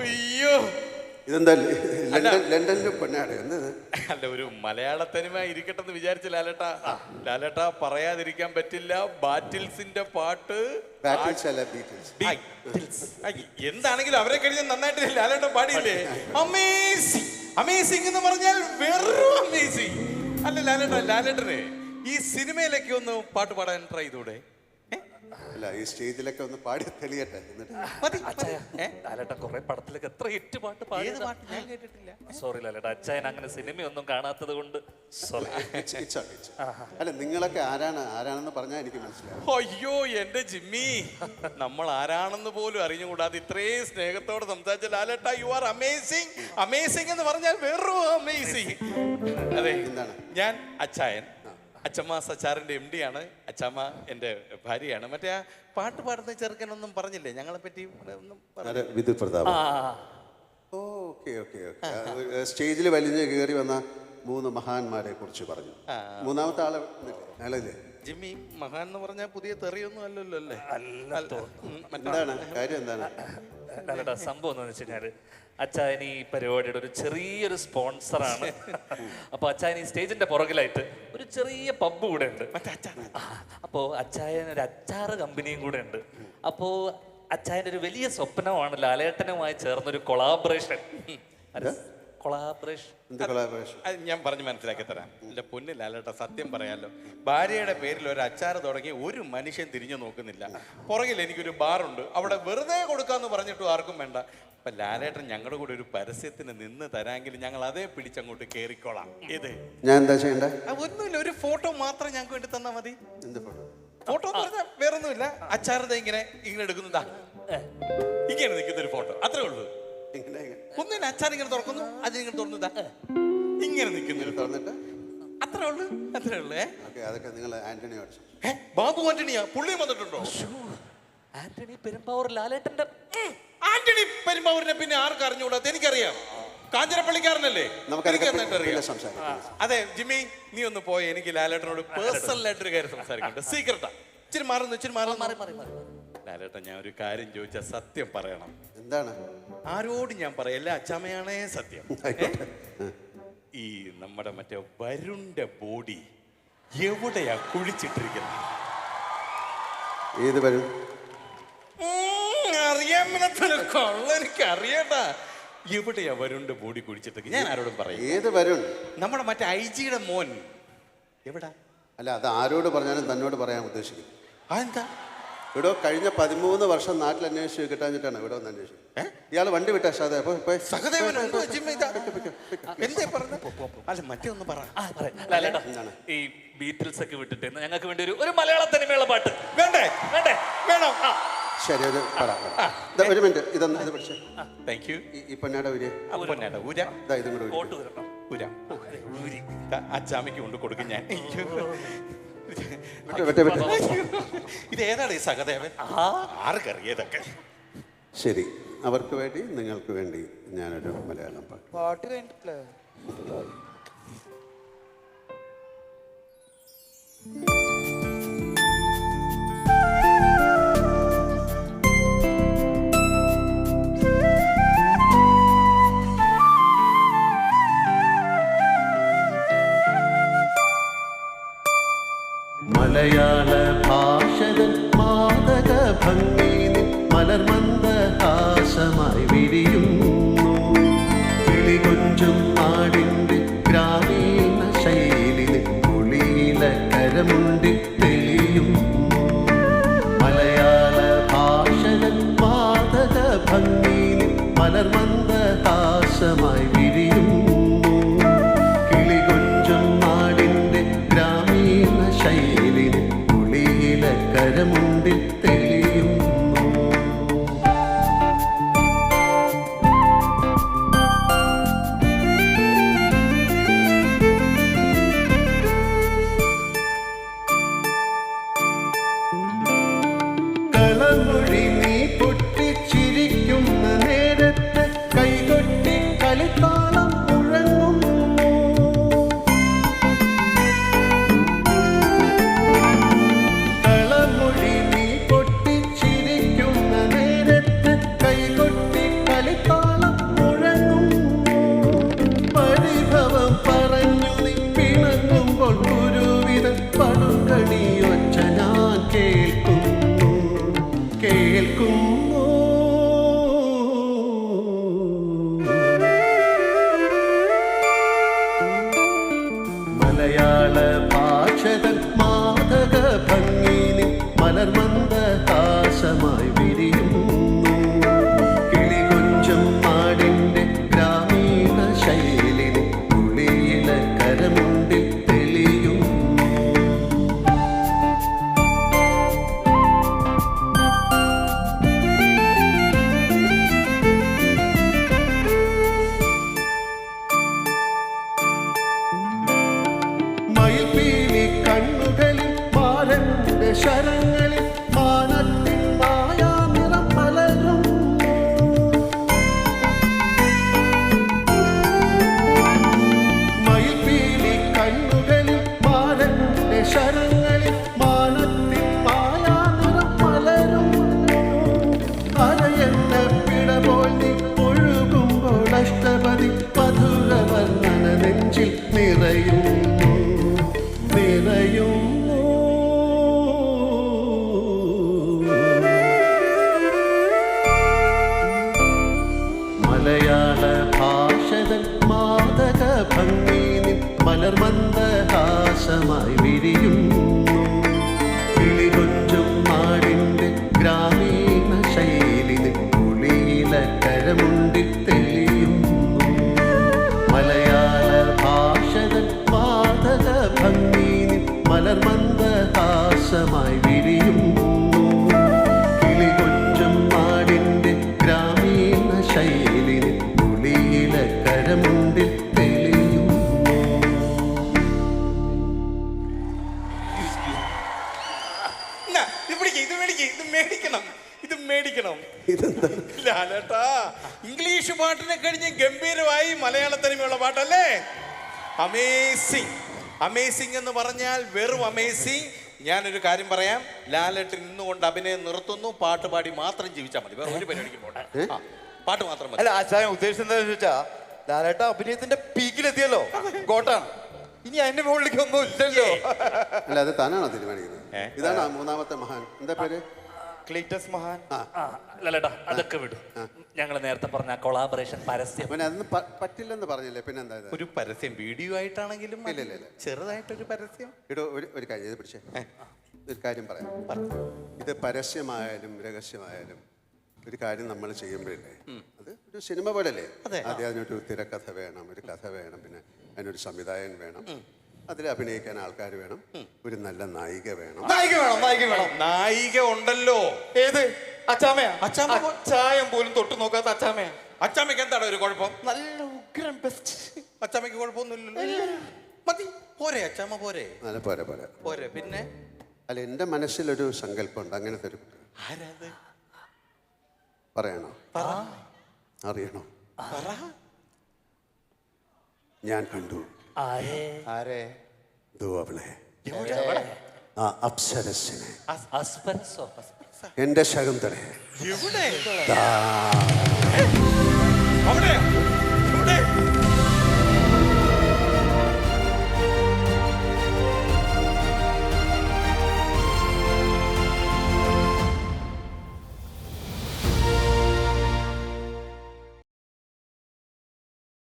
അയ്യോ ഇതെന്താ ലണ്ടനിലെ പൊന്നാട് എന്നത്? അല്ല, ഒരു മലയാള തനിമ ഇരിക്കട്ടെ എന്ന് വിചാരിച്ച ലാലേട്ടാ പറയാതിരിക്കാൻ പറ്റില്ല. ബാറ്റിൽസിന്റെ പാട്ട് എന്താണെങ്കിലും അവരെ കഴിഞ്ഞ് നന്നായിട്ട് ലാലേട്ടൻ പാടിയില്ലേ? അമേസിങ് അമേസിങ് എന്ന് പറഞ്ഞാൽ വെറും അമേസിങ്. അല്ല ലാലേട്ടനെ ഈ സിനിമയിലൊക്കെ ഒന്ന് പാട്ട് പാടാൻ ട്രൈ ചെയ്തൂടെ? അല്ല, ഈ സ്റ്റേജിലൊക്കെ ഒന്ന് പാടി തെളിയട്ടെ. ലാലേട്ടൻ കുറെ പടത്തിലൊക്കെ എത്ര ഹിറ്റ് പാട്ട് പാടിയത് ഞാൻ കേട്ടിട്ടില്ല. സോറി ലാലേട്ട, അച്ചായൻ അങ്ങനെ സിനിമയൊന്നും കാണാത്തത് കൊണ്ട് സോറി. അല്ല, നിങ്ങളൊക്കെ ആരാണെന്ന് പറഞ്ഞാൽ എനിക്ക് മനസ്സിലാവും. അയ്യോ എന്റെ ജിമ്മി, നമ്മൾ ആരാണെന്ന് പോലും അറിഞ്ഞുകൂടാതെ ഇത്രയും സ്നേഹത്തോടെ സംസാരിച്ച ലാലേട്ട, യു ആർ അമേസിങ്. അമേസിങ് എന്ന് പറഞ്ഞാൽ വെറും അമേസിങ്. അതെ, ഞാൻ അച്ചായൻ, അച്ചമ്മ സച്ചാറിന്റെ MD ആണ്. അച്ചമ്മ എൻ്റെ ഭാര്യയാണ്. മറ്റേ ആ പാട്ട് പാടുന്ന ചെറുക്കനൊന്നും പറഞ്ഞില്ലേ ഞങ്ങളെ പറ്റി? വിദ്യുത് പ്രതാപ്. സ്റ്റേജിൽ വലിഞ്ഞ് കയറി വന്ന 3 മഹാന്മാരെ കുറിച്ച് പറഞ്ഞു. മൂന്നാമത്തെ ആളല്ലേ ജിമ്മി? മഹാൻ എന്ന് പറഞ്ഞാൽ പുതിയ തെറിയൊന്നും അല്ലല്ലോ അല്ലേ? എന്താണ് കാര്യം? എന്താണ് സംഭവം എന്ന് വെച്ച് കഴിഞ്ഞാല് അച്ചായൻ ഈ പരിപാടിയുടെ ഒരു ചെറിയൊരു സ്പോൺസറാണ്. അപ്പൊ അച്ചായൻ ഈ സ്റ്റേജിന്റെ പുറകിലായിട്ട് ഒരു ചെറിയ പബ്ബ് കൂടെ ഉണ്ട്. അപ്പോ അച്ചായൻ ഒരു അച്ചാറ് കമ്പനിയും കൂടെ ഉണ്ട്. അപ്പോ അച്ചായന്റെ ഒരു വലിയ സ്വപ്നമാണ് ലാലേട്ടനുമായി ചേർന്നൊരു കൊളാബറേഷൻ. ഞാൻ പറഞ്ഞു മനസ്സിലാക്കി തരാം. എന്റെ പൊന്ന് ലാലേട്ട, സത്യം പറയാലോ, ഭാര്യയുടെ പേരിൽ ഒരു അച്ചാറ് തുടങ്ങി ഒരു മനുഷ്യൻ തിരിഞ്ഞു നോക്കുന്നില്ല. പുറകിൽ എനിക്കൊരു ബാറുണ്ട്, അവിടെ വെറുതെ കൊടുക്കാന്ന് പറഞ്ഞിട്ടും ആർക്കും വേണ്ട. അപ്പൊ ലാലേട്ടൻ ഞങ്ങളുടെ കൂടെ ഒരു പരസ്യത്തിന് നിന്ന് തരാമെങ്കിൽ ഞങ്ങൾ അതേ പിടിച്ചങ്ങോട്ട് കേറിക്കോളാം. ഇത് ഞാൻ എന്താ ചെയ്യണ്ടേ? ഒന്നുമില്ല, ഒരു ഫോട്ടോ മാത്രം ഞങ്ങൾക്ക് വേണ്ടി തന്നാ മതി. ഫോട്ടോ എന്ന് പറഞ്ഞാൽ വേറൊന്നുമില്ല. അച്ചാറ് ഇങ്ങനെ എടുക്കുന്നതാ, ഇങ്ങനെ നിൽക്കുന്ന ഒരു ഫോട്ടോ, അത്രേ ഉള്ളൂ. ഒന്നിന് അച്ചാൻ ഇങ്ങനെ തുറക്കുന്നു, അതിനിങ്ങനെ തുറന്നതാ, ഇങ്ങനെ നിൽക്കുന്നു, തുറന്നിട്ട് അത്രേ ഉള്ളൂ. ബാബു ആന്റണിയാ? പുള്ളിയും വന്നിട്ടുണ്ടോ? ആന്റണി പെരുമ്പാവൂർ ലാലേട്ടന്റെ. ആന്റണി പെരുമ്പാവൂരിനെ പിന്നെ ആർക്കും അറിഞ്ഞുകൂടാത്ത? എനിക്കറിയാം, കാഞ്ഞിരപ്പള്ളിക്കാരനല്ലേ. അതെ ജിമ്മി, നീ ഒന്ന് പോയി, എനിക്ക് ലാലേട്ടനോട് പേഴ്സണൽ ആയിട്ടൊരു കാര്യം സംസാരിക്കുന്നുണ്ട്. സീക്രട്ടാ. ഇച്ചിരി മാറുന്നു. ലാലേട്ടൻ, ഞാൻ ഒരു കാര്യം ചോദിച്ചാൽ സത്യം പറയണം. എന്താണ്? ആരോട് ഞാൻ പറയല്ല, അച്ചാമ്മയാണേ സത്യം. ഈ നമ്മുടെ മറ്റേ വരുണിന്റെ ബോഡി എവിടെയാ കുഴിച്ചിട്ടിരിക്കുന്നത്? ഏത് വരും? അറിയാൻ മേലത്തൊരു കൊള്ള എനിക്ക് അറിയട്ടാ. എവിടെയാ വരുണിന്റെ ബോഡി കുഴിച്ചിട്ടിരിക്കുന്നത്? ഞാൻ ആരോടും പറയും. ഏത് വരുൺ? നമ്മുടെ മറ്റേ IG-യുടെ മോൻ എവിടാ? അല്ല, അത് ആരോട് പറഞ്ഞാലും തന്നോട് പറയാൻ ഉദ്ദേശിക്കും. അതെന്താ? ഇവിടെ കഴിഞ്ഞ 13 വർഷം നാട്ടിൽ അന്വേഷിച്ച് കിട്ടാഞ്ഞിട്ടാണ് ഇവിടെ ഒന്ന് അന്വേഷിച്ചത്. ഇയാൾ വണ്ടി വിട്ടാ ഈ ബീറ്റിൽസ് ഒക്കെ വിട്ടിട്ട് ഞങ്ങൾക്ക് വേണ്ടി ഒരു മലയാള തനിമയുള്ള പാട്ട് വേണ്ടേ? വേണോ? ശരി, ഒരു മിനിറ്റ്, ഇതൊന്ന് ഇത് പഠിച്ചേ. Thank you. ഈ പൊന്നാട ഇതും കൂടെ അച്ചാമ്മയ്ക്ക് കൊണ്ട് കൊടുക്കും ഞാൻ. ഇത് ഏതാണ് ഈ സഹദേവൻ? ആർക്കറിയതൊക്കെ. ശരി, അവർക്ക് വേണ്ടി നിങ്ങൾക്ക് വേണ്ടി ഞാനൊരു മലയാളം പാട്ട് കഴിഞ്ഞിട്ടില്ല. മലയാള ഭാഷകൾ മാതക ഭംഗിയിൽ മലർമന്ദഹാസമായി വിരിയുന്നു. കിളികൊഞ്ചും നാടിൻ്റെ ഗ്രാമീണ ശൈലിയിൽ കുളിയില കരമുണ്ടിൽ തെളിയുന്നു. മലയാള ഭാഷകൾ മാതക ഭംഗിയിൽ മലർമന്ദഹാസമായി വിരിയുന്നു. കിളികൊഞ്ചും നാടിൻ്റെ ഗ്രാമീണ ശൈലിയിൽ കുളിയില കരമുണ്ടിൽ തെളിയുന്നു. കളമൊഴി നീ പൊട്ടിച്ചിരിക്കുന്ന നേരത്ത് കൈകൊട്ടി കളിത്താളം മുഴങ്ങുന്നു. കളമൊഴി നീ പൊട്ടിച്ചിരിക്കുന്ന നേരത്ത് ഹാസമായി വിരിയുന്നു. കിളികൊഞ്ചും നാടിൻ്റെ ഗ്രാമീണ ശൈലി കുളിയില കരമുണ്ടിൽ തെളിയുന്നു. മയിൽപീലി കണ്ണുകളിൽ മാരന്റെ ശരങ്ങളിൽ മാനത്തിൻ മായാനിറം പലരും. മയിൽപീലി കണ്ണുകളിൽ മാരന്റെ ശരങ്ങളിൽ മാനത്തിൻ മായാനിറം പലരും. അരയെന്ന പിടപോൽ നീ ഒഴുകുമ്പോൾ അഷ്ടപതി മധുരവർണ്ണന നെഞ്ചിൽ നിറയുന്നു. മലയാള ഭാഷതൻ മാദക ഭംഗി മലർമന്ദഹാസമായി വിരിയുന്നു. കിളികൊഞ്ചും നാടിൻ്റെ ഗ്രാമീണ ശൈലി കുളിയില കരമുണ്ടിൽ തെളിയുന്നു. മലയാള ഭാഷതൻ മാദക ഭംഗി മലർമന്ദഹാസമായി വിരിയുന്നു. കിളികൊഞ്ചും നാടിൻ്റെ ഗ്രാമീണ ശൈലി കുളിയില കരമുണ്ടിൽ തെളിയുന്നു. ഇത് മേടിക്കണം. ലാലേട്ടാ, ഇംഗ്ലീഷ് പാട്ടിനെ കഴിഞ്ഞ് ഗംഭീരമായി മലയാള തനിമയുള്ള പാട്ടല്ലേ? അമേസിങ്. അമേസിങ് എന്ന് പറഞ്ഞാൽ വെറും അമേസിങ്. ഞാനൊരു കാര്യം പറയാം, ലാലേട്ടൻ ഇന്നുകൊണ്ട് അഭിനയം നിർത്തുന്നു. പാട്ട് പാടി മാത്രം ജീവിച്ചാൽ മതി, വേറെ ഒരു പരിപാടിക്ക് പോട്ടെ. പാട്ട് മാത്രം മതി. അല്ല ആശാൻ ഉദ്ദേശിച്ചത് എന്താണെന്ന് ചോദിച്ചാ, ലാലേട്ട അഭിനയത്തിന്റെ പീക്കിലെത്തിയല്ലോ, ഗോട്ടാണ്. ഇനി അതിന്റെ മുകളിലേക്ക് ഒന്നും ഇല്ലല്ലോ. അല്ല, അത് താനാണോ തീരുമാനിക്കുന്നത്? ഇതാണ് മൂന്നാമത്തെ മഹാൻ. എന്താ പേര്? ക്ലീറ്റസ് മഹാൻ. ലാലേട്ടാ അതൊക്കെ വിടും. ഞങ്ങൾ നേരത്തെ പറഞ്ഞ കൊളാബറേഷൻ പരസ്യം പിന്നെ അതൊന്നും പറ്റില്ലെന്ന് പറഞ്ഞില്ലേ? പിന്നെ എന്താ ഇത്? ഒരു പരസ്യം വീഡിയോ ആയിട്ടാണെങ്കിലും ഇല്ല. ചെറുതായിട്ടൊരു പരസ്യം. ഇടോ, ഒരു കാര്യം ഇത് പിടിച്ചേ. ഒരു കാര്യം പറയാം. ഇത് പരസ്യമായാലും രഹസ്യമായാലും ഒരു കാര്യം നമ്മൾ ചെയ്യുമ്പോഴല്ലേ, അത് ഒരു സിനിമ പോലല്ലേ? ആദ്യം അതിനൊരു തിരക്കഥ വേണം, ഒരു കഥ വേണം, പിന്നെ അതിനൊരു സംവിധായകൻ വേണം, അതിൽ അഭിനയിക്കാൻ ആൾക്കാർ വേണം, ഒരു നല്ല നായിക വേണം. നായിക ഉണ്ടല്ലോ. ഏത്? അച്ചാമയാ? അച്ചായം പോലും തൊട്ട് നോക്കാത്ത അച്ചാമയാ. അച്ചാമ്മയ്ക്ക് എന്താണ് ഒരു കുഴപ്പം? നല്ല ഉഗ്രം ബെസ്റ്റ്. അച്ചാമ്മയ്ക്ക് കുഴപ്പമൊന്നുമില്ലല്ലോ. മതി, പോരെ അച്ചാമ്മ? പോരെ അല്ല, പോരെ. പിന്നെ അല്ല, എൻ്റെ മനസ്സിലൊരു സങ്കല്പമുണ്ട്. അങ്ങനത്തെ ഒരു ആരാത്? പറയണോ? അറിയണോ? ഞാൻ കണ്ടു. ആരെ? അവളെ, ആ അപ്സരസിനെ, അസ്പരസോ? എന്റെ ശകുന്തളെ. എവിടെ? അവിടെ.